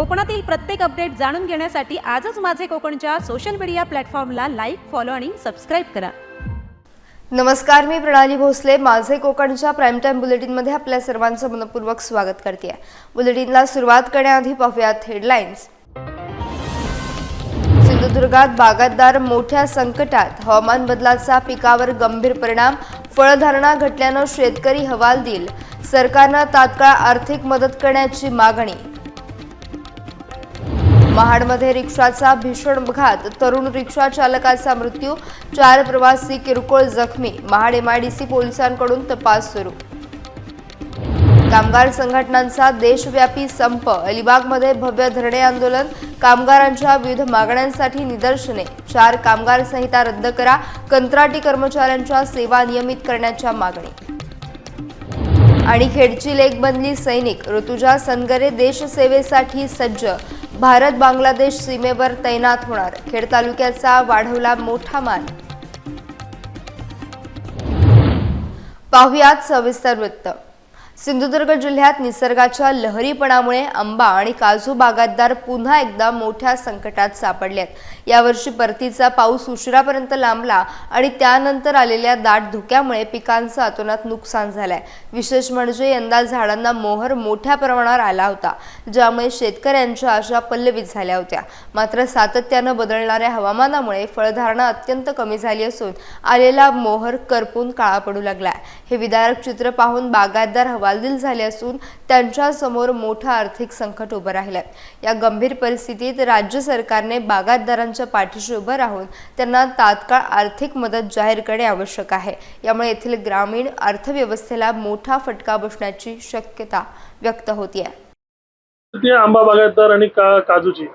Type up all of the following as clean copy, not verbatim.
कोकणातील प्रत्येक अपडेट जाणून घेण्यासाठी आजच माझे कोकणच्या सोशल मीडिया प्लॅटफॉर्मला लाईक, फॉलो आणि सबस्क्राईब करा। नमस्कार, मी प्रणाली भोसले माझे कोकणच्या प्राइम टाइम बुलेटिन मध्ये आपल्या सर्वांचं मनपूर्वक स्वागत करते। बुलेटिनला सुरुवात करण्याआधी पाहूयात हेडलाईन्स। सिंधुदुर्गात बागायतदार मोठ्या संकटात, हवामान बदलाचा पिकावर गंभीर परिणाम, फळधारणा घटल्यानं शेतकरी हवालदिल, सरकारनं तात्काळ आर्थिक मदत करण्याची मागणी। महाडमध्ये रिक्षाचा भीषण अपघात, तरुण रिक्षा चालकाचा मृत्यू, 4 प्रवासी किरकोळ जखमी, महाड MIDC पोलिसांकडून तपास सुरू। कामगार संघटनांचा देशव्यापी संप, अलिबागमध्ये भव्य धरणे आंदोलन, कामगारांच्या विविध मागण्यांसाठी निदर्शने, 4 कामगार संहिता रद्द करा, कंत्राटी कर्मचाऱ्यांच्या सेवा नियमित करण्याच्या मागणी। आणि खेडची लेक बनली सैनिक, ऋतुजा सनगरे देशसेवेसाठी सज्ज, भारत बांगलादेश सीमेवर तैनात होणार, खेड तालुक्याचा वाढवला मोठा मान। पाहुयात सविस्तर वृत्त। सिंधुदुर्ग जिल्ह्यात निसर्गाच्या लहरीपणामुळे आंबा आणि काजू बागायतदार पुन्हा एकदा मोठ्या संकटात सापडले आहेत। यावर्षी परतीचा पाऊस उशिरापर्यंत लांबला आणि त्यानंतर आलेल्या दाट धुक्यामुळे पिकांचं अतोनात नुकसान झालंय। विशेष म्हणजे यंदा झाडांना मोहर मोठ्या प्रमाणावर आला होता, ज्यामुळे शेतकऱ्यांच्या आशा पल्लवित झाल्या होत्या। मात्र सातत्यानं बदलणाऱ्या हवामानामुळे फळधारणा अत्यंत कमी झाली असून आलेला मोहर करपून काळा पडू लागलाय। हे विदारक चित्र पाहून बागायतदार हवालदिल झाले असून त्यांच्या समोर मोठं आर्थिक संकट उभं राहिलंय। या गंभीर परिस्थितीत राज्य सरकारने बागायतदारांच्या पाठीशी उभं राहून त्यांना तात्काळ आर्थिक मदत जाहीर करणे आवश्यक आहे। यामुळे येथील ग्रामीण अर्थव्यवस्थेला मोठा फटका बसण्याची शक्यता व्यक्त होती आहे। आंबा बागायतदार आणि काजूची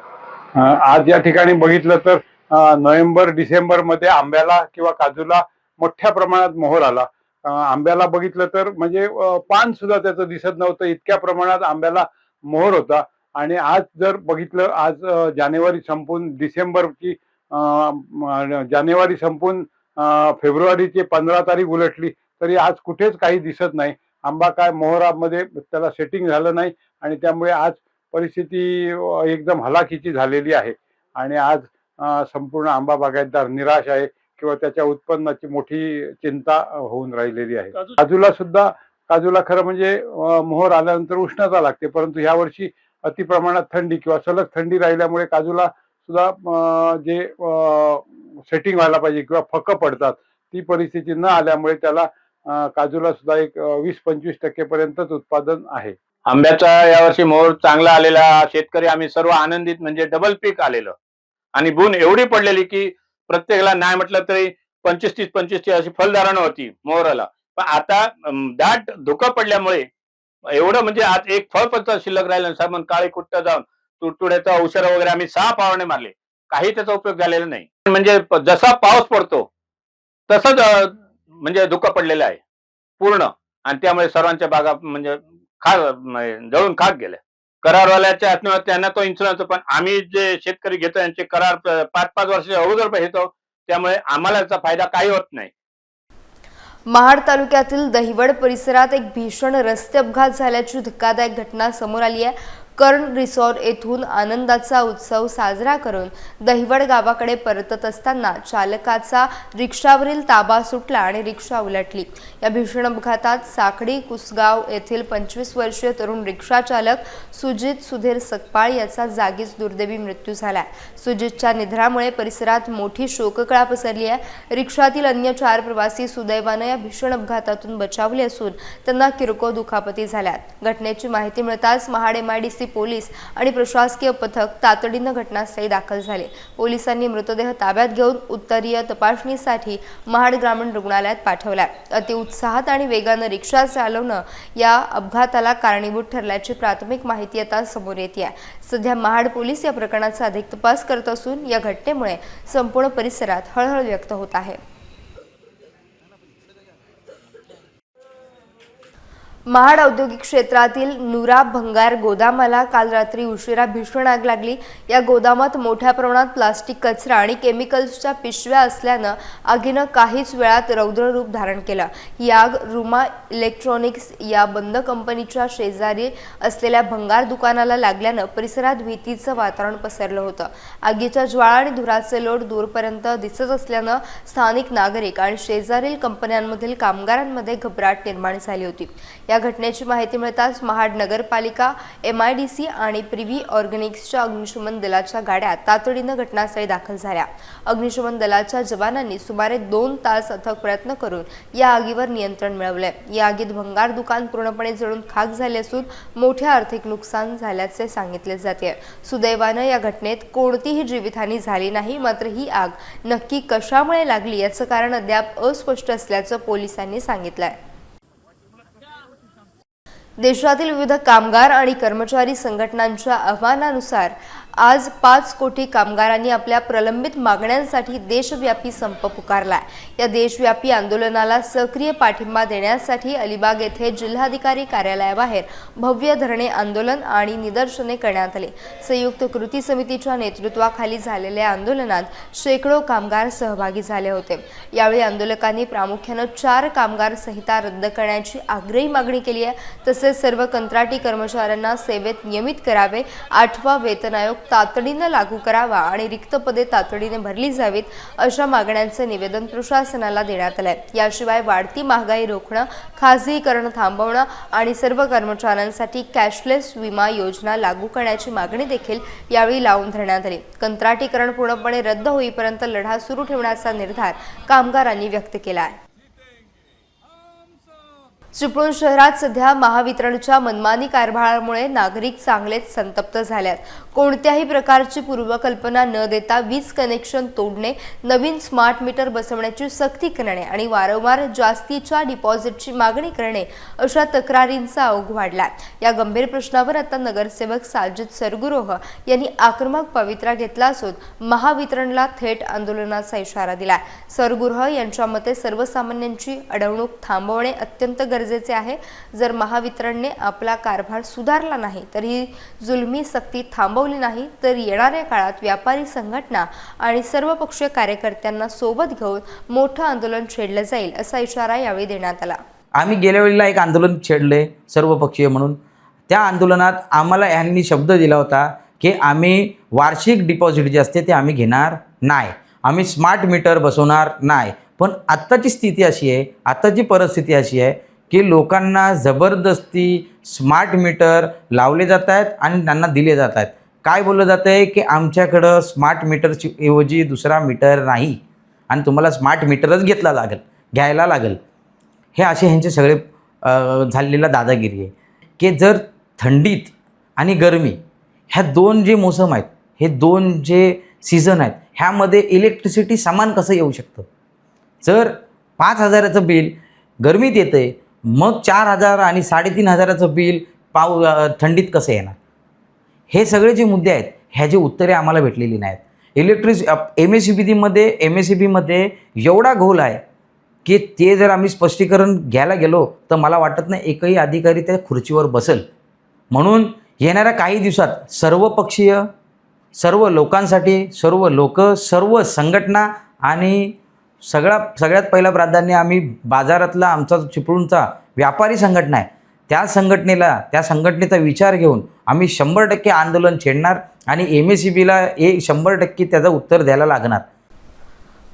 आज या ठिकाणी बघितलं तर नोव्हेंबर डिसेंबर मध्ये आंब्याला किंवा काजूला मोठ्या प्रमाणात मोहर आला। आंब्याला बघितलं तर म्हणजे पान सुद्धा त्याचं दिसत नव्हतं, इतक्या प्रमाणात आंब्याला मोहर होता। आणि आज जर बघितलं, आज जानेवारी संपून डिसेंबरची जानेवारी संपून फेब्रुवारीची 15 तारीख उलटली तरी आज कुठेच काही दिसत नाही। आंबा काय मोहरामध्ये त्याला सेटिंग झालं नाही आणि त्यामुळे आज परिस्थिती एकदम हलाखीची झालेली आहे। आणि आज संपूर्ण आंबा बागायतदार निराश आहे किंवा त्याच्या उत्पन्नाची मोठी चिंता होऊन राहिलेली आहे। काजूला खरं म्हणजे मोहर आल्यानंतर उष्णता लागते, परंतु ह्या वर्षी अति प्रमाणात थंडी किंवा सलग थंडी राहिल्यामुळे काजूला सुद्धा जे सेटिंग व्हायला पाहिजे किंवा फकं पडतात ती परिस्थिती न आल्यामुळे त्याला काजूला सुद्धा एक 20-25% पर्यंतच उत्पादन आहे। आंब्याचा यावर्षी मोहर चांगला आलेला, शेतकरी आम्ही सर्व आनंदित, म्हणजे डबल पीक आलेलं आणि बोन एवढी पडलेली की प्रत्येकाला नाही म्हटलं तरी 25-30 अशी फलधारणा होती मोहराला। पण आता दाट धुकं पडल्यामुळे एवढं म्हणजे आज एक फळ पण शिल्लक राहिलं, सामान काळे कुट्ट जाऊन तुडतुड्याचा औषध वगैरे आम्ही 6 फवारणी मारले, काही त्याचा उपयोग झालेला नाही। म्हणजे जसा पाऊस पडतो तसंच म्हणजे धुकं पडलेलं आहे पूर्ण, आणि त्यामुळे सर्वांच्या बागा म्हणजे जळून खाक गेल्या। करारवाल्याच्या हातून त्यांना तो इन्शुरन्स, पण आम्ही जे शेतकरी घेतो यांचे करार 5-5 वर्षाच्या अगोदर घेतो, त्यामुळे आम्हाला याचा फायदा काही होत नाही। महाड तालुक्यातील दहिवड परिसरात एक भीषण रस्ते अपघात झाल्याची धक्कादायक घटना समोर आली आहे। कर्ण रिसॉर्ट येथून आनंदाचा उत्सव साजरा करून दहिवड गावाकडे परतत असताना चालकाचा रिक्षावरील ताबा सुटला आणि रिक्षा उलटली। या भीषण अपघातात साखडी कुसगाव येथील 25 वर्षीय तरुण रिक्षा चालक सुजित सुधीर सकपाळ याचा जागीच दुर्दैवी मृत्यू झालाय। सुजितच्या निधनामुळे परिसरात मोठी शोककळा पसरली आहे। रिक्षातील अन्य 4 प्रवासी सुदैवाने या भीषण अपघातातून बचावले असून त्यांना किरकोळ दुखापती झाल्यात। घटनेची माहिती मिळताच महाड MIDC पोलीस आणि प्रशासकीय पथक तातडीने घटनास्थळी दाखल झाले। पोलिसांनी मृतदेह ताब्यात घेऊन उत्तरीय तपासणीसाठी महाड ग्रामीण रुग्णालयात पाठवला। अतिउत्साहात आणि वेगाने रिक्षा चालवणं या अपघाताला कारणीभूत ठरल्याची प्राथमिक माहिती आता समोर येते आहे। सध्या महाड पोलीस या प्रकरणाचा अधिक तपास करत असून या घटनेमुळे संपूर्ण परिसरात हळहळ व्यक्त होत आहे। महाड औद्योगिक क्षेत्रातील नुरा भंगार गोदामाला काल रात्री उशिरा भीषण आग लागली। या गोदामात मोठ्या प्रमाणात प्लास्टिक कचरा आणि केमिकल्सच्या पिशव्या असल्यानं आगीनं काहीच वेळात रौद्र रूप धारण केलं। ही आग रुमा इलेक्ट्रॉनिक्स या बंद कंपनीच्या शेजारी असलेल्या भंगार दुकानाला लागल्यानं परिसरात भीतीचं वातावरण पसरलं होतं। आगीच्या ज्वाळा आणि धुराचे लोट दूरपर्यंत दिसत असल्यानं स्थानिक नागरिक आणि शेजारील कंपन्यांमधील कामगारांमध्ये घबराट निर्माण झाली होती। या घटनेची माहिती मिळताच महाड नगरपालिका, MIDC आणि प्रिव्ही ऑर्गॅनिक्सच्या अग्निशमन दलाच्या गाड्या तातडीनं घटनास्थळी दाखल झाल्या। अग्निशमन दलाच्या जवानांनी सुमारे 2 तास अथक प्रयत्न करून या आगीवर नियंत्रण मिळवले। या आगीत भंगार दुकान पूर्णपणे जळून खाक झाले असून मोठे आर्थिक नुकसान झाल्याचे सांगितले जाते। सुदैवानं या घटनेत कोणतीही जीवितहानी झाली नाही, मात्र ही आग नक्की कशामुळे लागली याचं कारण अद्याप अस्पष्ट असल्याचं पोलिसांनी सांगितलंय। देशातील विविध कामगार आणि कर्मचारी संघटनांच्या आव्हानानुसार आज 5 कोटी कामगारांनी आपल्या प्रलंबित मागण्यांसाठी देशव्यापी संप पुकारला। या देशव्यापी आंदोलनाला सक्रिय पाठिंबा देण्यासाठी अलिबाग येथे जिल्हाधिकारी कार्यालयाबाहेर भव्य धरणे आंदोलन आणि निदर्शने करण्यात आली। संयुक्त कृती समितीच्या नेतृत्वाखाली झालेल्या आंदोलनात शेकडो कामगार सहभागी झाले होते। यावेळी आंदोलकांनी प्रामुख्याने 4 कामगार संहिता रद्द करण्याची आग्रही मागणी केली आहे। तसेच सर्व कंत्राटी कर्मचाऱ्यांना सेवेत नियमित करावे, 8वा वेतन आयोग तातडीने लागू करावा आणि रिक्त पदे तातडीने भरली जावीत अशा मागण्यांचे निवेदन प्रशासनाला देण्यात आले। याशिवाय वाढती महागाई रोखणं, खासगीकरण थांबवणं आणि सर्व कर्मचाऱ्यांसाठी कॅशलेस विमा योजना लागू करण्याची मागणी देखील यावेळी लावून धरण्यात आली। कंत्राटीकरण पूर्णपणे रद्द होईपर्यंत लढा सुरू ठेवण्याचा निर्धार कामगारांनी व्यक्त केला आहे। चिपळूण शहरात सध्या महावितरणच्या मनमानी कारभारामुळे नागरिक चांगलेच संतप्त झाल्यात। कोणत्याही प्रकारची पूर्वकल्पना न देता वीज कनेक्शन तोडणे, नवीन स्मार्ट मीटर बसवण्याची सक्ती करणे आणि वारंवार जास्तीच्या डिपॉझिटची मागणी करणे अशा तक्रारींचा ओघ वाढला। या गंभीर प्रश्नावर आता नगरसेवक साजिद सरगुरोह यांनी आक्रमक पवित्रा घेतला असून महावितरणला थेट आंदोलनाचा इशारा दिला। सरगुरोह यांच्या मते सर्वसामान्यांची अडवणूक थांबवणे अत्यंत गरजेचे आहे। जर महावितरणने आपला कारभार सुधारला नाही तर ही जुलमी सक्ती थांबवली नाही तर येणाऱ्या काळात व्यापारी संघटना आणि सर्वपक्षीय कार्यकर्त्यांना सोबत घेऊन मोठं आंदोलन छेडलं जाईल असा इशारा यावेळी देण्यात आला। आम्ही गेल्या वेळेला एक आंदोलन छेडले सर्वपक्षीय म्हणून। त्या आंदोलनात आम्हाला यांनी शब्द दिला होता की आम्ही वार्षिक डिपॉझिट जे असते ते आम्ही घेणार नाही, आम्ही स्मार्ट मीटर बसवणार नाही। पण आत्ताची स्थिती अशी आहे, आत्ताची परिस्थिती अशी आहे की लोकांना जबरदस्ती स्मार्ट मीटर लावले जात आहेत आणि त्यांना दिले जात आहेत। काय बोललं जातं आहे की आमच्याकडं स्मार्ट मीटरची ऐवजी दुसरा मीटर नाही आणि तुम्हाला स्मार्ट मीटरच घ्यायला लागेल। हे असे ह्यांचे सगळे झालेला दादागिरी आहे की जर थंडीत आणि गरमी ह्या 2 जे मोसम आहेत, हे 2 जे सीझन आहेत, ह्यामध्ये इलेक्ट्रिसिटी समान कसं येऊ शकतं? जर 5,000चं बिल गरमीत येतं मग 4,000 आणि 3,500चं बिल थंडीत कसं येणार? हे सगळे जे मुद्दे आहेत ह्याची उत्तरे आम्हाला भेटलेली नाहीत। MSEBमध्ये एवढा घोल आहे की ते जर आम्ही स्पष्टीकरण घ्यायला गेलो तर मला वाटत नाही एकही अधिकारी त्या खुर्चीवर बसेल। म्हणून येणाऱ्या काही दिवसात सर्वपक्षीय, सर्व लोकांसाठी, सर्व लोक, सर्व संघटना आणि सगळ्यात पहिला प्राधान्य आम्ही बाजारातला आमचा चिपळूणचा व्यापारी संघटना आहे त्या संघटनेचा विचार घेऊन आम्ही 100% आंदोलन छेडणार आणि MSEBला 100% त्याचं उत्तर द्यायला लागणार।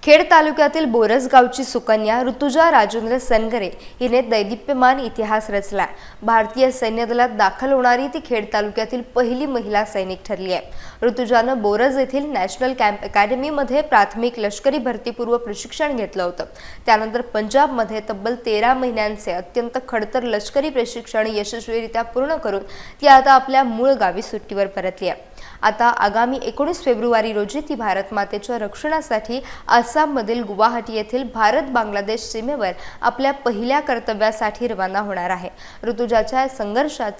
खेड तालुक्यातील बोरस गावची सुकन्या ऋतुजा राजेंद्र सनगरे हिने दैदिप्यमान इतिहास रचला। भारतीय सैन्य दलात दाखल होणारी ती खेड तालुक्यातील पहिली महिला सैनिक ठरली आहे। ऋतुजानं बोरस येथील नॅशनल कॅम्प अकॅडमीमध्ये प्राथमिक लष्करी भरतीपूर्व प्रशिक्षण घेतलं होतं। त्यानंतर पंजाबमध्ये तब्बल 13 महिन्यांचे अत्यंत खडतर लष्करी प्रशिक्षण यशस्वीरित्या पूर्ण करून ती आता आपल्या मूळ गावी सुट्टीवर परतली आहे। आता आगामी 19 फेब्रुवारी रोजी ती भारत मातेच्या रक्षणासाठी आसाममधील गुवाहाटी येथील भारत-बांगलादेश सीमेवर आपल्या पहिल्या कर्तव्यासाठी रवाना होणार आहे। ऋतुजाच्या संघर्षात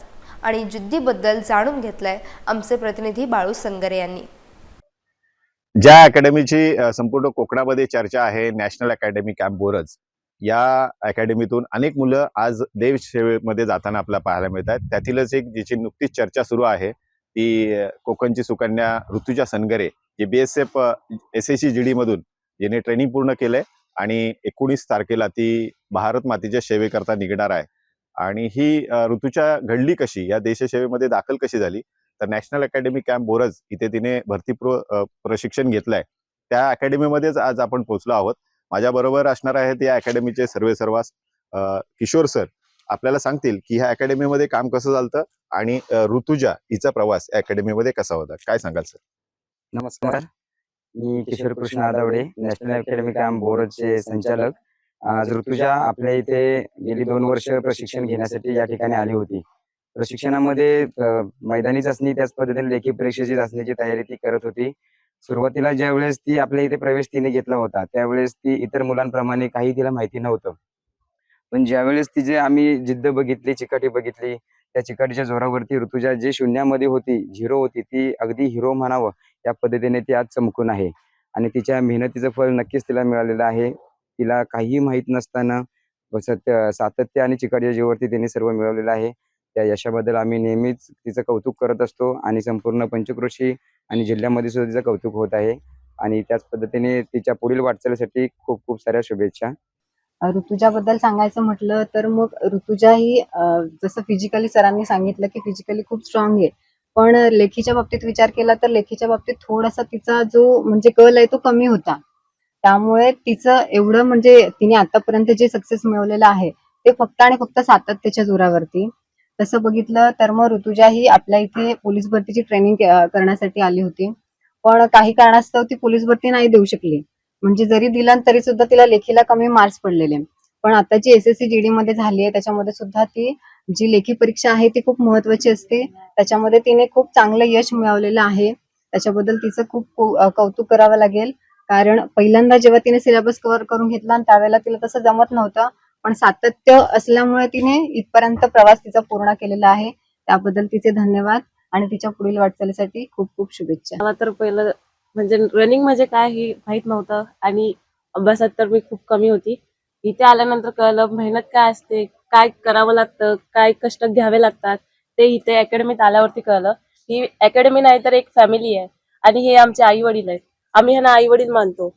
आणि जिद्दीबद्दल जाणून घेतलंय आमचे प्रतिनिधी बाळू सनगरे यांनी। ज्या अकॅडमीची संपूर्ण कोकणामध्ये चर्चा आहे, नॅशनल अकॅडमी कॅम्प बोरज, या अकॅडमीतून अनेक मुलं आज देशसेवेमध्ये जाताना आपल्याला पाहायला मिळतात. त्यातीलच एक जिची नुकतीच चर्चा सुरू आहे ती कोकणची सुकन्या ऋतुजा सनगरे, जे BSF SSC GD मधून जिने ट्रेनिंग पूर्ण केलंय आणि 19 तारखेला ती भारत मातेच्या सेवेकरता निघणार आहे. आणि ही ऋतुजा घडली कशी, या देशसेवेमध्ये दाखल कशी झाली, तर नॅशनल अकॅडमी कॅम्प बोरज इथे तिने प्रशिक्षण घेतलंय. त्या अकॅडमीमध्येच आज आपण पोहोचलो आहोत. माझ्याबरोबर असणार आहेत या अकॅडमीचे सर्वेसर्वास किशोर सर. आपल्याला सांगतील की ह्या अकॅडमीमध्ये काम कसं चालतं आणि ऋतुजा हिचा प्रवास या अकॅडमीमध्ये कसा होता, काय सांगाल सर? नमस्कार, मी Kishor Krishna Adawade, national academy camp बोरजचे संचालक. आज ऋतुजा आपल्या इथे गेली 2 वर्ष प्रशिक्षण घेण्यासाठी या ठिकाणी आली होती. प्रशिक्षणामध्ये मैदानी चाचणी, त्याच पद्धतीने लेखी परीक्षेची चाचणीची तयारी ती करत होती. सुरुवातीला ज्या वेळेस ती आपल्या इथे प्रवेश तिने घेतला होता त्यावेळेस ती इतर मुलांप्रमाणे काही तिला माहिती नव्हतं. पण ज्यावेळेस तिचे आम्ही जिद्द बघितली, चिकाटी बघितली, त्या चिकाटीच्या जोरावरती ऋतुजा जे शून्यामध्ये होती, 0 होती, ती अगदी हिरो म्हणावं या पद्धतीने ती आज चमकून आहे. आणि तिच्या मेहनतीचं फळ नक्कीच तिला मिळालेलं आहे. तिला काही माहीत नसताना सातत्य आणि चिकाटीच्या जीवावरती तिने सर्व मिळवलेलं आहे. त्या यशाबद्दल आम्ही नेहमीच तिचं कौतुक करत असतो आणि संपूर्ण पंचक्रोशी आणि जिल्ह्यामध्ये सुद्धा तिचं कौतुक होत आहे. आणि त्याच पद्धतीने तिच्या पुढील वाटचालीसाठी खूप खूप साऱ्या शुभेच्छा. ऋतुजाबद्दल सांगायचं म्हटलं तर मग ऋतुजा ही जसं फिजिकली सरांनी सांगितलं की फिजिकली खूप स्ट्रॉंग आहे, पण लेखीच्या बाबतीत विचार केला तर लेखीच्या बाबतीत थोडासा तिचा जो म्हणजे कल आहे तो कमी होता. त्यामुळे तिचं एवढं म्हणजे तिने आतापर्यंत जे सक्सेस मिळवलेलं आहे ते फक्त आणि फक्त सातत्याच्या जोरावरती. तसं बघितलं तर मग ऋतुजा ही आपल्या इथे पोलीस भरतीची ट्रेनिंग करण्यासाठी आली होती, पण काही कारणास्तव ती पोलीस भरती नाही देऊ शकली. म्हणजे जरी दिला तरी सुद्धा तिला लेखीला कमी मार्क्स पडलेले. पण आता जी SSC GD मध्ये झाली आहे त्याच्यामध्ये सुद्धा ती जी लेखी परीक्षा आहे ती खूप महत्वाची असते. त्याच्यामध्ये तिने खूप चांगलं यश मिळवलेलं आहे. त्याच्याबद्दल तिचं खूप कौतुक करावं लागेल, कारण पहिल्यांदा जेव्हा तिने सिलेबस कव्हर करून घेतला आणि त्यावेळेला तिला तसं जमत नव्हतं, पण सातत्य असल्यामुळे तिने इथपर्यंत प्रवास तिचा पूर्ण केलेला आहे. त्याबद्दल तिचे धन्यवाद आणि तिच्या पुढील वाटचालीसाठी खूप खूप शुभेच्छा. मला तर पहिलं म्हणजे रनिंग म्हणजे काय हे माहित नव्हतं आणि अभ्यासात तर मी खूप कमी होती. इथे आल्यानंतर कळलं मेहनत काय असते, काय करावं लागतं, काय कष्ट घ्यावे लागतात, ते इथे अकॅडमीत आल्यावरती कळलं. ही अकॅडमी नाही तर एक फॅमिली आहे आणि हे आमचे आई वडील आहेत. आम्ही ह्यांना आई वडील मानतो.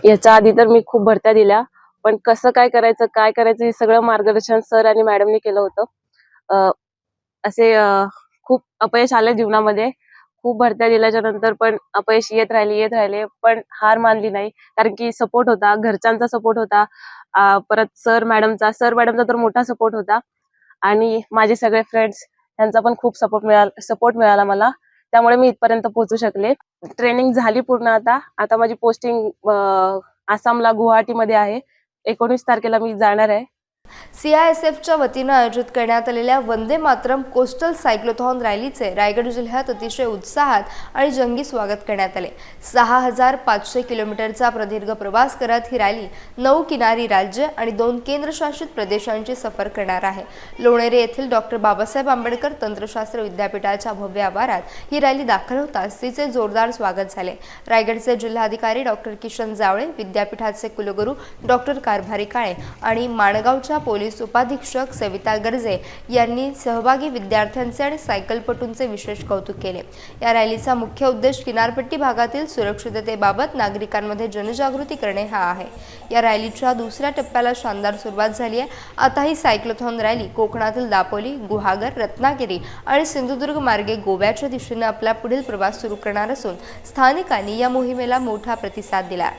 याच्या आधी तर मी खूप भरत्या दिल्या, पण कसं काय करायचं हे सगळं मार्गदर्शन सर आणि मॅडमनी केलं होतं. असे खूप अपयश आले जीवनामध्ये. खूप भरत्या दिल्याच्या नंतर पण अपयश येत राहिले, पण हार मानली नाही, कारण की सपोर्ट होता, घरच्यांचा सपोर्ट होता, परत सर मॅडमचा तर मोठा सपोर्ट होता आणि माझे सगळे फ्रेंड्स यांचा पण खूप सपोर्ट मिळाला मला. त्यामुळे मी इथपर्यंत पोहोचू शकले. ट्रेनिंग झाली पूर्ण. आता माझी पोस्टिंग आसामला गुवाहाटीमध्ये आहे. 19 तारखेला मी जाणार आहे. CISFच्या वतीनं आयोजित करण्यात आलेल्या वंदे मातरम कोस्टल सायक्लोथॉन रॅलीचे रायगड जिल्ह्यात अतिशय उत्साहात आणि जंगी स्वागत करण्यात आले. 6500 किलोमीटरचा प्रदीर्घ प्रवास करत ही रॅली 9 किनारी राज्य आणि 2 केंद्रशासित प्रदेशांची सफर करणार आहे. लोणेरे येथील डॉक्टर बाबासाहेब आंबेडकर तंत्रशास्त्र विद्यापीठाच्या भव्य आवारात ही रॅली दाखल होताच तिचे जोरदार स्वागत झाले. रायगडचे जिल्हाधिकारी डॉक्टर किशन जावळे, विद्यापीठाचे कुलगुरू डॉक्टर कारभारी काळे आणि माणगावच्या पोलीस उपाधीक्षक सविता गर्जे यांनी सहभागी विद्यार्थ्यांचे आणि सायकलपटूंचे विशेष कौतुक केले. या रॅलीचा मुख्य उद्देश किनारपट्टी भागातील सुरक्षिततेबाबत नागरिकांमध्ये जनजागृती करणे हा आहे. या रॅलीच्या दुसऱ्या टप्प्याला शानदार सुरुवात झाली आहे. आता ही सायक्लोथॉन रॅली कोकणातील दापोली, गुहागर, रत्नागिरी आणि सिंधुदुर्ग मार्गे गोव्याच्या दिशेने आपला पुढील प्रवास सुरू करणार असून स्थानिकांनी या मोहिमेला मोठा प्रतिसाद दिला.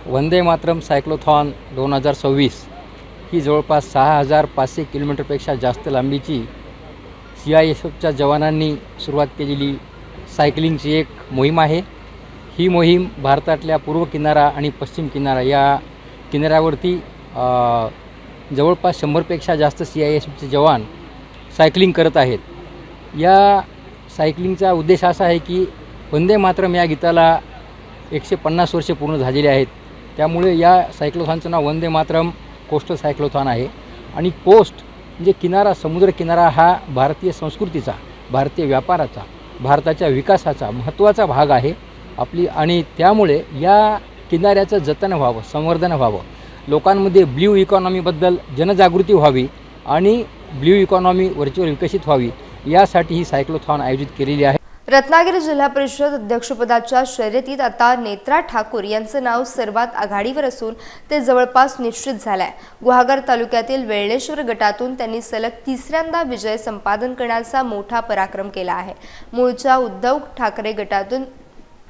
वंदे मातरम सायक्लोथॉन 2026 ही जवळपास 6500 किलोमीटरपेक्षा जास्त लांबीची CISFच्या जवानांनी सुरुवात केलेली सायकलिंगची एक मोहीम आहे. ही मोहीम भारतातल्या पूर्व किनारा आणि पश्चिम किनारा या किनाऱ्यावरती जवळपास 100पेक्षा जास्त CISFचे जवान सायकलिंग करत आहेत. या सायकलिंगचा उद्देश असा आहे की वंदे मातरम या गीताला 150 वर्षे पूर्ण झालेली आहेत. त्यामुळे या सायक्लोथॉनचं नाव वंदे मातरम कोस्टल सायक्लोथॉन आहे. आणि कोस्ट म्हणजे किनारा, समुद्र किनारा हा भारतीय संस्कृतीचा, भारतीय व्यापाराचा, भारताच्या विकासाचा महत्त्वाचा भाग आहे आपली. आणि त्यामुळे या किनाऱ्याचं जतन व्हावं, संवर्धन व्हावं, लोकांमध्ये ब्ल्यू इकॉनॉमीबद्दल जनजागृती व्हावी आणि ब्ल्यू इकॉनॉमी वरचेवर विकसित व्हावी यासाठी ही सायक्लोथॉन आयोजित केलेली आहे. रत्नागिरी जिल्हा परिषद अध्यक्षपदाच्या शर्यतीत आता नेत्रा ठाकूर यांचं नाव सर्वात आघाडीवर असून ते जवळपास निश्चित झालंय. गुहागर तालुक्यातील वेळणेश्वर गटातून त्यांनी सलग तिसऱ्यांदा विजय संपादन करण्याचा मोठा पराक्रम केला आहे. मूळच्या उद्धव ठाकरे गटातून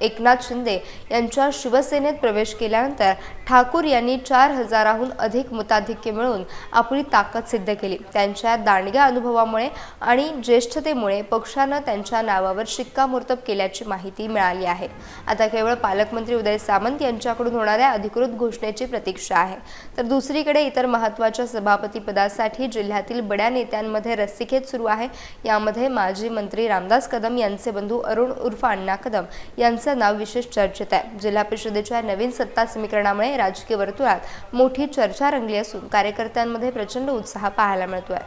एकनाथ शिंदे यांच्या शिवसेनेत प्रवेश केल्यानंतर ठाकूर यांनी 4,000हून अधिक मताधिक्य मिळवून आपली ताकद सिद्ध केली. त्यांच्या दांडग्या अनुभवामुळे आणि ज्येष्ठतेमुळे पक्षानं त्यांच्या नावावर शिक्कामोर्तब केल्याची माहिती मिळाली आहे. आता केवळ पालकमंत्री उदय सामंत यांच्याकडून होणाऱ्या अधिकृत घोषणेची प्रतीक्षा आहे. तर दुसरीकडे इतर महत्त्वाच्या सभापतीपदासाठी जिल्ह्यातील बड्या नेत्यांमध्ये रस्सीखेच सुरू आहे. यामध्ये माजी मंत्री रामदास कदम यांचे बंधू अरुण उर्फ अण्णा कदम यांचं नाव विशेष चर्चेत आहे. जिल्हा परिषदेच्या नवीन सत्ता समीकरणामुळे राजकीय वर्तुळात मोठी चर्चा रंगली असून कार्यकर्त्यांमध्ये प्रचंड उत्साह पाहायला मिळतोय.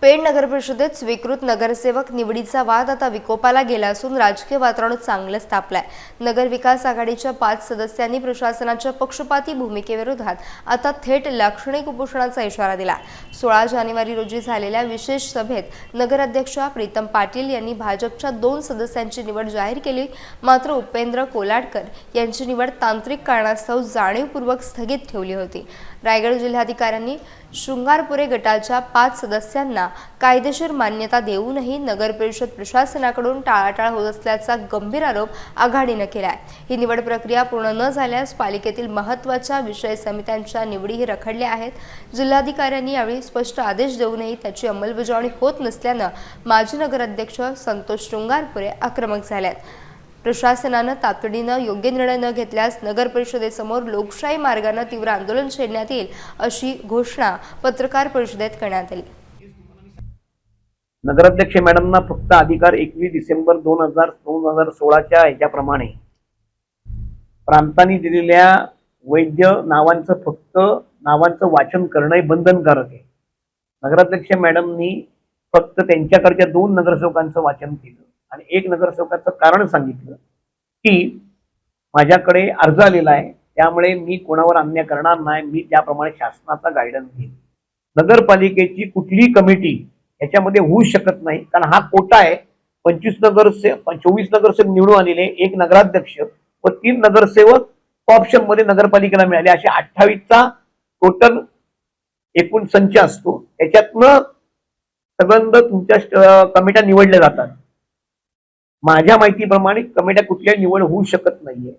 पेण नगर परिषदेत स्वीकृत नगरसेवक निवडीचा वाद आता विकोपाला गेला असून राजकीय वातावरण चांगलंच तापलंय. नगर विकास आघाडीच्या 5 सदस्यांनी प्रशासनाच्या पक्षपाती भूमिकेविरोधात आता थेट लाक्षणिक उपोषणाचा इशारा दिला. 16 जानेवारी रोजी झालेल्या विशेष सभेत नगराध्यक्षा प्रीतम पाटील यांनी भाजपच्या 2 सदस्यांची निवड जाहीर केली. मात्र उपेंद्र कोलाडकर यांची निवड तांत्रिक कारणास्तव जाणीवपूर्वक स्थगित ठेवली होती. रायगड जिल्हाधिकाऱ्यांनी शृंगारपुरे गटाच्या 5 सदस्यांना कायदेशीर मान्यता देऊनही नगर परिषद प्रशासनाकडून टाळाटाळ होत असल्याचा गंभीर आरोप आघाडीनं केलाय. ही निवड प्रक्रिया पूर्ण न झाल्यास पालिकेतील महत्त्वाच्या विषय समित्यांच्या निवडीही रखडल्या आहेत. जिल्हाधिकाऱ्यांनी यावेळी स्पष्ट आदेश देऊनही त्याची अंमलबजावणी होत नसल्यानं माजी नगराध्यक्ष संतोष शृंगारपुरे आक्रमक झाले आहेत. प्रशासनानं तातडीनं योग्य निर्णय न घेतल्यास नगर परिषदेसमोर लोकशाही मार्गाने तीव्र आंदोलन छेडण्यात येईल अशी घोषणा पत्रकार परिषदेत करण्यात आली. नगराध्यक्ष मॅडमना फक्त अधिकार 21 डिसेंबर 2016च्या ह्याच्याप्रमाणे प्रांतांनी दिलेल्या वैध नावांचं वाचन करणं बंधनकारक आहे. नगराध्यक्ष मॅडमनी फक्त त्यांच्याकडच्या 2 नगरसेवकांचं वाचन केलं आणि 1 नगरसेवकाचं कारण सांगितलं की माझ्याकडे अर्ज आलेला आहे, त्यामुळे मी कोणावर अन्याय करणार नाही, मी त्याप्रमाणे शासनाचा गायडन्स घेईन. नगरपालिकेची कुठलीही कमिटी याच्यामध्ये होऊ शकत नाही, कारण हा कोटा आहे. 24 नगरसेवक निवडून आलेले, 1 नगराध्यक्ष व 3 नगरसेवक ऑप्शन मध्ये नगरपालिकेला मिळाले, असे 28चा टोटल एकूण संच असतो. त्याच्यातनं सगळ्यांना तुमच्या कमिट्या निवडल्या जातात. माझ्या माहितीप्रमाणे कमिट्या कुठल्याही निवड होऊ शकत नाहीये.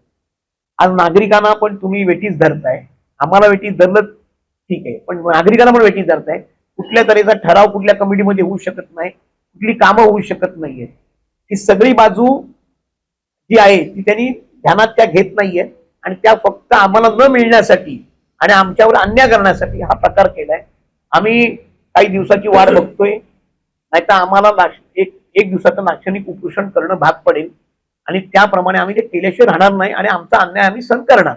आज नागरिकांना पण तुम्ही वेटीस धरताय, आम्हाला वेटीस धरलं ठीक आहे, पण नागरिकांना पण वेटीस धरताय. कुठल्या तऱ्हेचा ठराव कुठल्या कमिटीमध्ये होऊ शकत नाही, कुठली कामं होऊ शकत नाहीये. ही सगळी बाजू जी आहे ती त्यांनी ध्यानात त्या घेत नाहीये आणि त्या फक्त आम्हाला न मिळण्यासाठी आणि आमच्यावर अन्याय करण्यासाठी हा प्रकार केलाय. आम्ही काही दिवसाची वाट बघतोय, नाहीतर आम्हाला एक दिवसाचं लाक्षणिक उपोषण करणं भाग पडेल आणि त्याप्रमाणे आम्ही ते केल्याशिवाय राहणार नाही आणि आमचा अन्याय आम्ही सहन करणार.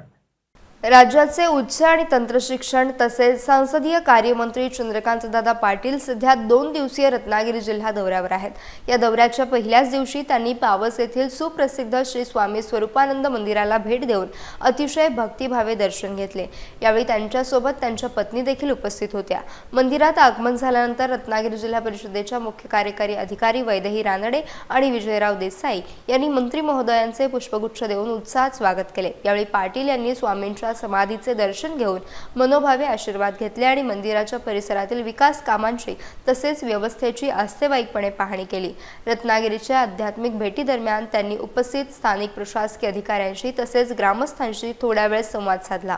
राज्याचे उच्च आणि तंत्रशिक्षण तसेच संसदीय कार्यमंत्री चंद्रकांतदादा पाटील सध्या 2 दिवसीय रत्नागिरी जिल्हा दौऱ्यावर आहेत. या दौऱ्याच्या पहिल्याच दिवशी त्यांनी पावस येथील सुप्रसिद्ध श्री स्वामी स्वरूपानंद मंदिराला भेट देऊन अतिशय भक्तिभावे दर्शन घेतले. यावेळी त्यांच्यासोबत त्यांच्या पत्नी देखील उपस्थित होत्या. मंदिरात आगमन झाल्यानंतर रत्नागिरी जिल्हा परिषदेच्या मुख्य कार्यकारी अधिकारी वैदेही रानडे आणि विजयराव देसाई यांनी मंत्री महोदयांचे पुष्पगुच्छ देऊन उत्साहात स्वागत केले. यावेळी पाटील यांनी स्वामींच्या समाधीचे दर्शन घेऊन मनोभावे आशीर्वाद घेतले आणि मंदिराच्या परिसरातील विकास कामांची तसेच व्यवस्थेची आस्थेवाईकपणे पाहणी केली. रत्नागिरीच्या आध्यात्मिक भेटी दरम्यान त्यांनी उपस्थित स्थानिक प्रशासकीय अधिकाऱ्यांशी तसेच ग्रामस्थांशी थोडा वेळ संवाद साधला.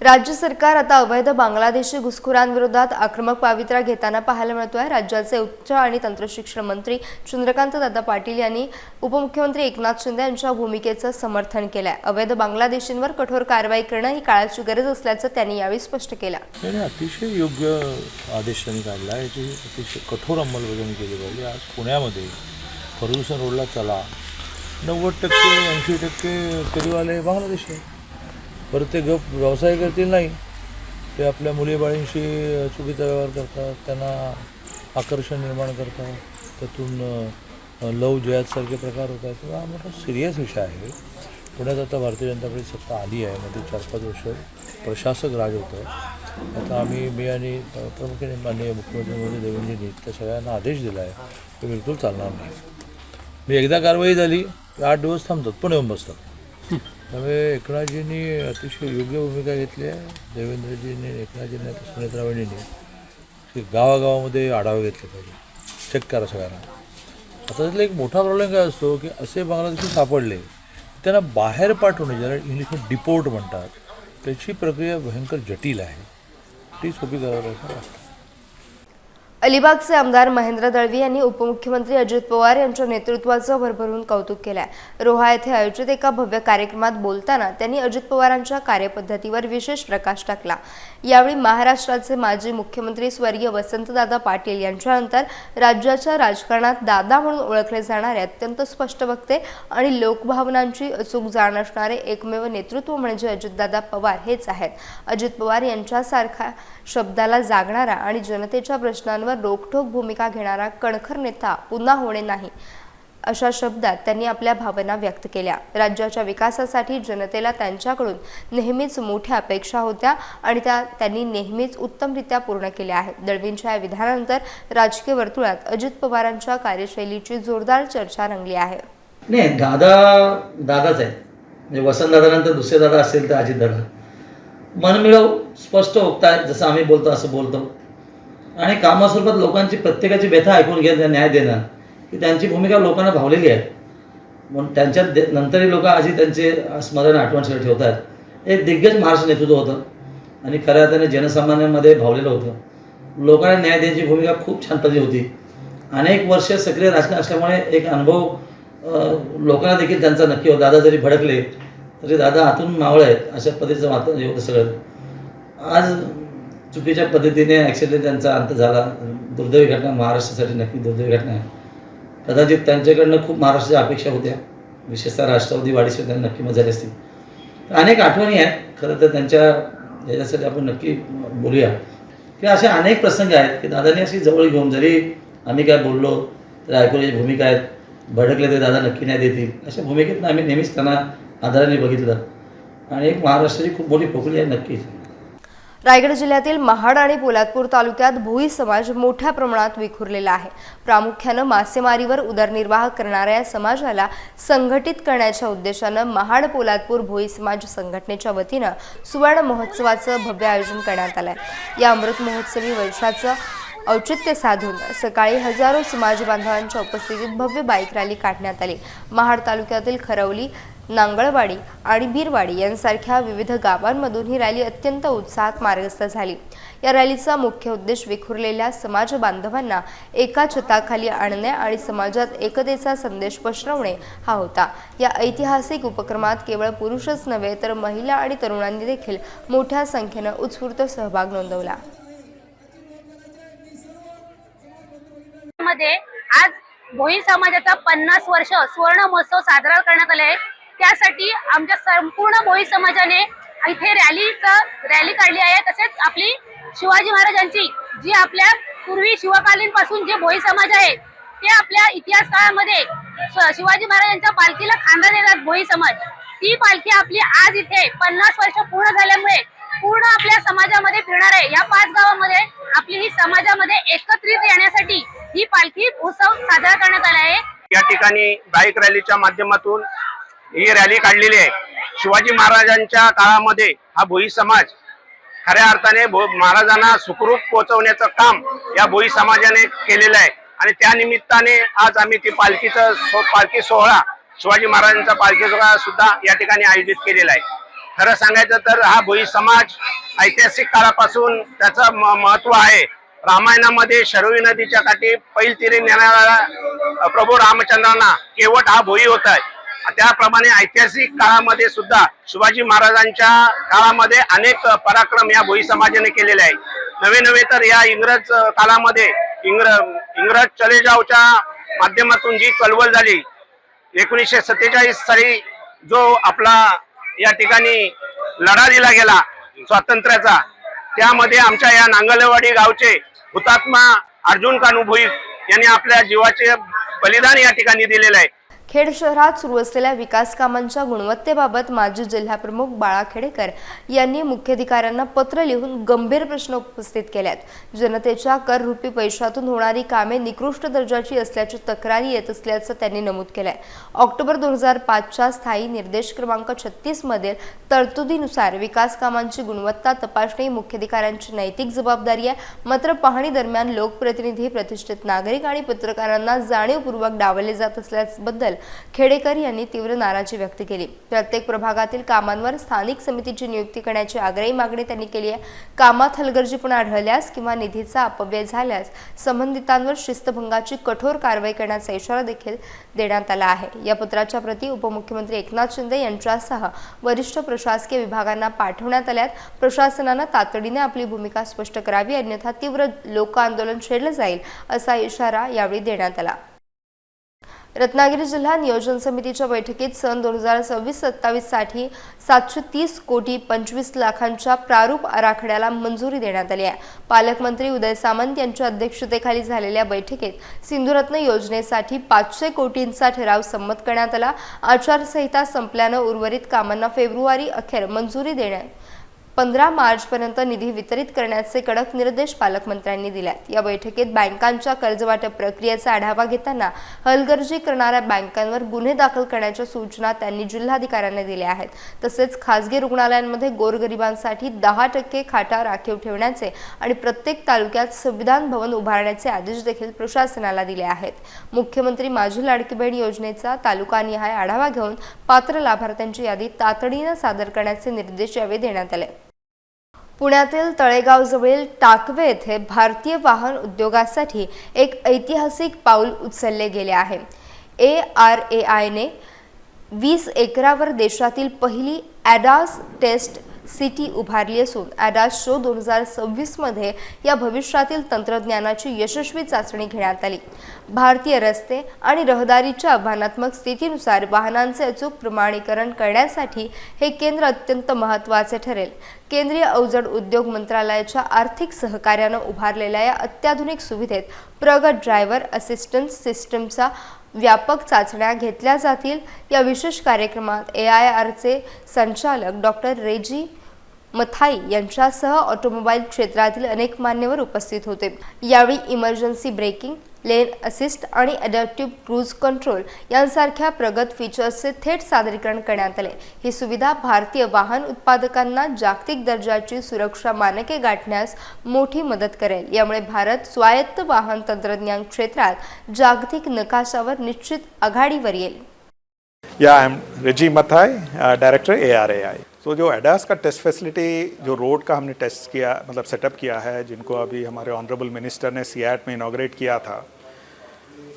राज्य सरकार आता अवैध बांगलादेशी घुसखोरांविरोधात आक्रमक पावित्र्य घेताना पाहायला मिळतोय. राज्याचे उच्च आणि तंत्रशिक्षण मंत्री चंद्रकांतदादा पाटील यांनी उपमुख्यमंत्री एकनाथ शिंदे यांच्या भूमिकेचं समर्थन केलंय. अवैध बांगलादेशींवर कठोर कारवाई करणं ही काळाची गरज असल्याचं त्यांनी यावेळी स्पष्ट केलं. अतिशय योग्य आदेश त्यांनी काढला, याची अतिशय कठोर अंमलबजावणी केली पाहिजे. आज पुण्यामध्ये फर्ग्युसन रोडला चला 90% 80% फेरीवाले बांगलादेशी आहे. परत ते गप व्यवसाय करतील नाही, ते आपल्या मुलीबाळींशी चुकीचा व्यवहार करतात, त्यांना आकर्षण निर्माण करतात, त्यातून लव जयासारखे प्रकार होत आहेत. हा मोठा सिरियस विषय आहे. पुण्यात आता भारतीय जनता पार्टी सत्ता आली आहे. मध्ये 4-5 वर्ष प्रशासक राज होतं. आता मी आणि प्रामुख्याने माननीय मुख्यमंत्री महोदय देवेंद्रजींनी त्या सगळ्यांना आदेश दिला आहे की बिलकुल चालणार नाही. मी एकदा कारवाई झाली की 8 दिवस थांबतात, पण येऊन बसतात. त्यामुळे एकनाथजींनी अतिशय योग्य भूमिका घेतली आहे. देवेंद्रजींनी, एकनाथजींनी, सुनेत्रावणींनी की गावागावामध्ये आढावा घेतले पाहिजे, चेक करा सगळ्यांना. आता त्यातला एक मोठा प्रॉब्लेम काय असतो की असे बांगलादेशी सापडले त्यांना बाहेर पाठवणे, ज्याला इंग्लिशमध्ये डिपोर्ट म्हणतात, त्याची प्रक्रिया भयंकर जटिल आहे. ती सोपी करावी असं वाटतं. अलिबागचे आमदार महेंद्र दळवी यांनी उपमुख्यमंत्री अजित पवार यांच्या नेतृत्वाचं भरभरून कौतुक केलं आहे. रोहा येथे आयोजित एका भव्य कार्यक्रमात बोलताना त्यांनी अजित पवारांच्या कार्यपद्धतीवर विशेष प्रकाश टाकला. यावेळी महाराष्ट्राचे माजी मुख्यमंत्री स्वर्गीय वसंतदादा पाटील यांच्यानंतर राज्याच्या राजकारणात दादा म्हणून ओळखले जाणारे अत्यंत स्पष्ट वक्ते आणि लोकभावनांची अचूक जाण असणारे एकमेव नेतृत्व म्हणजे अजितदादा पवार हेच आहेत. अजित पवार यांच्यासारखा शब्दाला जागणारा आणि जनतेच्या प्रश्नांवर रोखठोक भूमिका घेणारा कणखर नेता पुन्हा होणे नाही, अशा शब्दात त्यांनी आपल्या भावना व्यक्त केल्या. राज्याच्या विकासासाठी जनतेला त्यांच्याकडून नेहमीच मोठ्या अपेक्षा होत्या आणि त्या त्यांनी नेहमीच उत्तमरित्या पूर्ण केल्या आहेत. दळवींच्या या विधानानंतर राजकीय वर्तुळात अजित पवारांच्या कार्यशैलीची जोरदार चर्चा रंगली आहे. नाही, दादाच आहेत. म्हणजे वसंतदादानंतर दुसरे दादा असेल तर अजितदादा. मनमिळव स्पष्ट वक्ता आहेत, जसं आम्ही बोलतो असं बोलतो आणि कामास्वरूपात लोकांची प्रत्येकाची व्यथा ऐकून घेत न्याय देणं की त्यांची भूमिका लोकांना भावलेली आहे. म्हणून त्यांच्या नंतरही लोक आजही त्यांचे स्मरण आठवण सगळं ठेवतात. एक दिग्गज महाराष्ट्र नेतृत्व होतं आणि खऱ्या अर्थाने जनसामान्यांमध्ये भावलेलं होतं. लोकांना न्याय देण्याची भूमिका खूप छान पद्धती होती. अनेक वर्ष सक्रिय राजकारण असल्यामुळे एक अनुभव लोकांना देखील त्यांचा नक्की होता. दादा जरी भडकले तरी दादा आतून मावळ आहेत, अशा पद्धतीचं वातावरण होतं सगळं. आज चुकीच्या पद्धतीने ॲक्च्युअली त्यांचा अंत झाला. दुर्दैवी घटना, महाराष्ट्रासाठी नक्की दुर्दैवी घटना आहे. कदाचित त्यांच्याकडनं खूप महाराष्ट्राच्या अपेक्षा होत्या, विशेषतः राष्ट्रवादी वाढीशिवाय त्यांना नक्की मजा झाली असती. अनेक आठवणी आहेत खरं तर त्यांच्या ह्याच्यासाठी आपण नक्की बोलूया की असे अनेक प्रसंग आहेत की दादांनी अशी जवळ घेऊन जरी आम्ही काय बोललो तर ऐकून भूमिका आहेत, भडकले ते दादा नक्की नाही देतील, अशा भूमिकेतनं आम्ही नेहमीच त्यांना आदराने बघितलं आणि एक महाराष्ट्राची खूप मोठी पोकळी आहे नक्कीच. रायगड जिल्ह्यातील महाड आणि पोलादपूर तालुक्यात भोई समाज मोठ्या प्रमाणात विखुरलेला आहे. प्रामुख्यानं मासेमारीवर उदरनिर्वाह करणाऱ्या या समाजाला संघटित करण्याच्या उद्देशानं महाड पोलादपूर भोई समाज संघटनेच्या वतीनं सुवर्ण महोत्सवाचं भव्य आयोजन करण्यात आलं आहे. या अमृत महोत्सवी वर्षाचं औचित्य साधून सकाळी हजारो समाज बांधवांच्या उपस्थितीत भव्य बाईक रॅली काढण्यात आली. महाड तालुक्यातील खरवली, नांगळवाडी आणि बीरवाडी यांसारख्या विविध गावांमधून ही रॅली अत्यंत उत्साहात मार्गस्थ झाली. या रॅलीचा मुख्य उद्देश विखुरलेल्या समाज बांधवांना एका छताखाली आणणे आणि समाजात एकतेचा संदेश पसरवणे हा होता. या ऐतिहासिक उपक्रमात केवळ पुरुषच नव्हे तर महिला आणि तरुणांनी देखील मोठ्या संख्येनं उत्स्फूर्त सहभाग नोंदवला. आज भोई समाजाचा 50 वर्ष सुवर्ण महोत्सव साजरा करण्यात आला आहे. त्यासाठी आमच्या संपूर्ण भोई समाजाने इथे रॅली काढली आहे. तसेच आपली शिवाजी महाराजांची जी आपल्या पूर्वी शिवकालीन पासून जे भोई समाज आहे ते आपल्या इतिहास काळामध्ये शिवाजी महाराजांच्या पालखीला खांदा देतात भोई समाज. ती पालखी आपली आज इथे 50 वर्ष पूर्ण झाल्यामुळे पूर्ण आपल्या समाजामध्ये फिरणार आहे. या 5 गावामध्ये आपली ही समाजामध्ये एकत्रित येण्यासाठी ही पालखी उत्सव साजरा करण्यात आला आहे. या ठिकाणी बाईक रॅलीच्या माध्यमातून ही रॅली काढलेली आहे. शिवाजी महाराजांच्या काळामध्ये हा भोई समाज खऱ्या अर्थाने महाराजांना सुखरूप पोहोचवण्याचं काम या भोई समाजाने केलेलं आहे आणि त्या निमित्ताने आज आम्ही ती पालखी सोहळा, शिवाजी महाराजांचा पालखी सोहळा सुद्धा या ठिकाणी आयोजित केलेला आहे. खरं सांगायचं तर हा भोई समाज ऐतिहासिक काळापासून त्याचं महत्व आहे. रामायणामध्ये शरवी नदीच्या काठी पैल तिरी नेणारा प्रभू रामचंद्रांना केवट हा भोई होता. त्याप्रमाणे ऐतिहासिक काळामध्ये सुद्धा शिवाजी महाराजांच्या काळामध्ये अनेक पराक्रम या भोई समाजाने केलेले आहे. नवे तर या इंग्रज काळामध्ये इंग्रज चलेजावच्या माध्यमातून जी चळवळ झाली 1947 साली, जो आपला या ठिकाणी लढा दिला गेला स्वातंत्र्याचा, त्यामध्ये आमच्या या नांगलवाडी गावचे हुतात्मा अर्जुन कान्हू भोईर यांनी आपल्या जीवाचे बलिदान या ठिकाणी दिलेलं आहे. खेड शहरात सुरू असलेल्या विकास कामांच्या गुणवत्तेबाबत माजी जिल्हाप्रमुख बाळा खेडेकर यांनी मुख्याधिकाऱ्यांना पत्र लिहून गंभीर प्रश्न उपस्थित केल्यात. जनतेच्या कररूपी पैशातून होणारी कामे निकृष्ट दर्जाची असल्याची तक्रारी येत असल्याचं त्यांनी नमूद केलंय. ऑक्टोबर 2005च्या स्थायी निर्देश क्रमांक 36 मधील तरतुदीनुसार विकास कामांची गुणवत्ता तपासणी मुख्याधिकाऱ्यांची नैतिक जबाबदारी आहे. मात्र पाहणी दरम्यान लोकप्रतिनिधी, प्रतिष्ठित नागरिक आणि पत्रकारांना जाणीवपूर्वक डावलले जात असल्याबद्दल खेडेकर यांनी तीव्र नाराजी व्यक्त केली. प्रत्येक प्रभागातील कामांवर स्थानिक समितीची नियुक्ती करण्याची आग्रही मागणी त्यांनी केली आहे. कामात हलगर्जीपणा आढळल्यास किंवा निधीचा अपव्यय झाल्यास संबंधितांवर शिस्तभंगाची कठोर कारवाई करण्याचा इशारा देखील देण्यात आला आहे. या पत्राच्या प्रती उपमुख्यमंत्री एकनाथ शिंदे यांच्यासह वरिष्ठ प्रशासकीय विभागांना पाठवण्यात आल्यात. प्रशासनानं तातडीने आपली भूमिका स्पष्ट करावी, अन्यथा तीव्र लोक आंदोलन छेडलं जाईल असा इशारा यावेळी देण्यात आला. रत्नागिरी जिल्हा नियोजन समितीच्या बैठकीत सन 2026-27 साठी 730 कोटी 25 लाखांच्या प्रारूप आराखड्याला मंजुरी देण्यात आली आहे. पालकमंत्री उदय सामंत यांच्या अध्यक्षतेखाली झालेल्या बैठकीत सिंधुरत्न योजनेसाठी 500 कोटींचा ठराव संमत करण्यात आला. आचारसंहिता संपल्यानं उर्वरित कामांना फेब्रुवारी अखेर मंजुरी देण्यात 15 मार्चपर्यंत निधी वितरित करण्याचे कडक निर्देश पालकमंत्र्यांनी दिल्यात. या बैठकीत बँकांच्या कर्जवाटप प्रक्रियेचा आढावा घेताना हलगर्जी करणाऱ्या बँकांवर गुन्हे दाखल करण्याच्या सूचना त्यांनी जिल्हाधिकाऱ्यांना दिल्या आहेत. तसेच खासगी रुग्णालयांमध्ये गोरगरिबांसाठी 10% खाटा राखीव ठेवण्याचे आणि प्रत्येक तालुक्यात संविधान भवन उभारण्याचे आदेश देखील प्रशासनाला दिले आहेत. मुख्यमंत्री माझी लाडकी बहीण योजनेचा तालुकानिहाय आढावा घेऊन पात्र लाभार्थ्यांची यादी तातडीने सादर करण्याचे निर्देश यावेळी देण्यात आले. पुण्यातील तळेगावजवळील टाकवे येथे भारतीय वाहन उद्योगासाठी एक ऐतिहासिक पाऊल उचलले गेले आहे. ARAI-ने 20 एकरावर देशातील पहिली ADAS टेस्ट सिटी उभारली असून ADAS शो 2026 मध्ये या भविष्यातील तंत्रज्ञानाची यशस्वी चाचणी घेण्यात आली. भारतीय रस्ते आणि रहदारीच्या आव्हानात्मक स्थितीनुसार वाहनांचे अचूक प्रमाणीकरण करण्यासाठी हे केंद्र अत्यंत महत्त्वाचे ठरेल. केंद्रीय अवजड उद्योग मंत्रालयाच्या आर्थिक सहकार्यानं उभारलेल्या या अत्याधुनिक सुविधेत प्रगत ड्रायव्हर असिस्टन्स सिस्टमचा व्यापक चाचण्या घेतल्या जातील. या विशेष कार्यक्रमात AIRचे संचालक डॉक्टर रेजी मथाई यांच्यासह ऑटोमोबाईल क्षेत्रातील अनेक मान्यवर उपस्थित होते. यावेळी इमर्जन्सी ब्रेकिंग, लेन असिस्ट आणि अडॅप्टिव्ह क्रूज कंट्रोल यांसारख्या प्रगत फीचर्सचे थेट सादरीकरण करण्यात आले. ही सुविधा भारतीय वाहन उत्पादकांना जागतिक दर्जाची सुरक्षा मानके गाठण्यास मोठी मदत करेल. यामुळे भारत स्वायत्त वाहन तंत्रज्ञान क्षेत्रात जागतिक नकाशावर निश्चित आघाडीवर येईल. I am Reji Mathai, director ARAI. तो जो ADAS का टेस्ट फैसिलिटी जो रोड का हमने टेस्ट किया, मतलब सेटअप किया है, जिनको अभी हमारे ऑनरेबल मिनिस्टर ने CIAT में इनॉग्रेट किया था,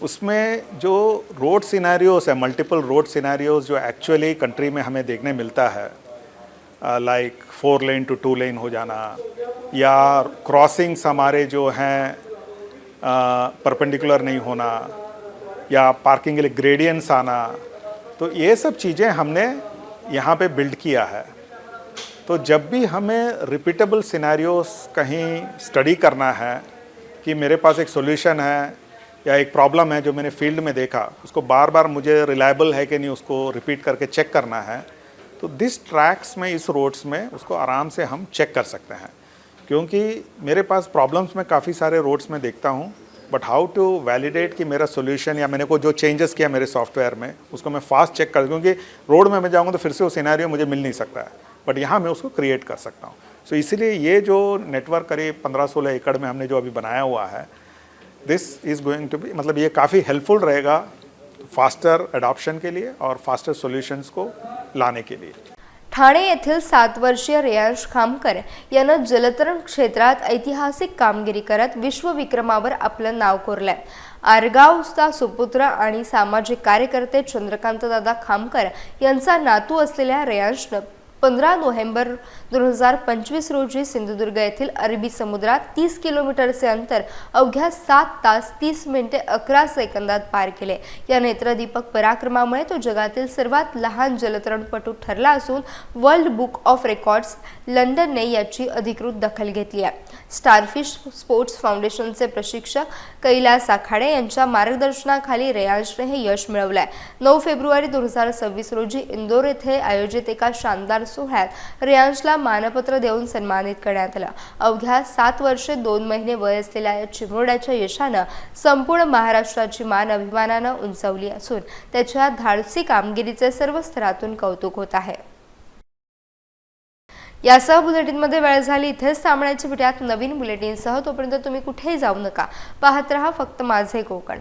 उसमें जो रोड सिनेरियोस है, मल्टीपल रोड सिनेरियोस जो एक्चुअली कंट्री में हमें देखने मिलता है, लाइक 4 लेन टू 2 लेन हो जाना, या क्रॉसिंग्स हमारे जो हैं परपेंडिकुलर नहीं होना, या पार्किंग के लिए ग्रेडियंट्स आना, तो ये सब चीज़ें हमने यहाँ पे बिल्ड किया है. तो जब भी हमें रिपीटेबल सिनेरियोस कहीं स्टडी करना है कि मेरे पास एक सॉल्यूशन है या एक प्रॉब्लम है जो मैंने फील्ड में देखा, उसको बार बार मुझे रिलायबल है कि नहीं उसको रिपीट करके चेक करना है, तो दिस ट्रैक्स में, इस रोड्स में उसको आराम से हम चेक कर सकते हैं. क्योंकि मेरे पास प्रॉब्लम्स में काफ़ी सारे रोड्स में देखता हूँ, बट हाउ टू वैलिडेट कि मेरा सोल्यूशन या मैंने को जो चेंजेस किया मेरे सॉफ्टवेयर में उसको मैं फास्ट चेक कर, क्योंकि रोड में मैं जाऊँगा तो फिर से वो सिनेरियो मुझे मिल नहीं सकता है, बट यहाँ मैं उसको क्रिएट कर सकता हूँ. सो इसीलिए ये जो नेटवर्क करीब 15-16 एकड़ में हमने जो अभी बनाया हुआ है, दिस इज़ गोइंग टू बी, मतलब ये काफ़ी हेल्पफुल रहेगा फास्टर अडॉप्शन के लिए और फास्टर सॉल्यूशंस को लाने के लिए. ठाणे येथील 7 वर्षीय रेयांश खामकर यानं जलतरण क्षेत्रात ऐतिहासिक कामगिरी करत विश्वविक्रमावर आपलं नाव कोरलंय. आरगावचा सुपुत्र आणि सामाजिक कार्यकर्ते चंद्रकांत दादा खामकर यांचा नातू असलेल्या रेयांशनं 15 नोव्हेंबर 2025 रोजी सिंधुदुर्ग येथील अरबी समुद्रात 30 किलोमीटरचे अंतर अवघ्या 7 तास 30 मिनिटे 11 सेकंदात पार केले. या नेत्रदीपक पराक्रमामुळे तो जगातील सर्वात लहान जलतरणपटू ठरला असून वर्ल्ड बुक ऑफ रेकॉर्ड्स लंडनने याची अधिकृत दखल घेतली आहे. स्टारफिश स्पोर्ट्स फाउंडेशनचे प्रशिक्षक कैलास आखाडे यांच्या मार्गदर्शनाखाली रेयांशने हे यश मिळवले आहे. 9 फेब्रुवारी 2026 रोजी इंदोर येथे आयोजित एका शानदार सोहळ्यात रेयांशला मानपत्र देऊन सन्मानित करण्यात आलं. अवघ्या 7 वर्षे 2 महिने वय असलेल्या या चिमुरड्याच्या यशानं संपूर्ण महाराष्ट्राची मान अभिमानानं उंचावली असून त्याच्या धाडसी कामगिरीचे सर्व स्तरातून कौतुक होत आहे. यासह बुलेटिनमध्ये वेळ झाली. इथेच थांबण्याची भेटूयात नवीन बुलेटिनसह. तोपर्यंत तुम्ही कुठेही जाऊ नका. पाहत रहा फक्त माझे कोकण.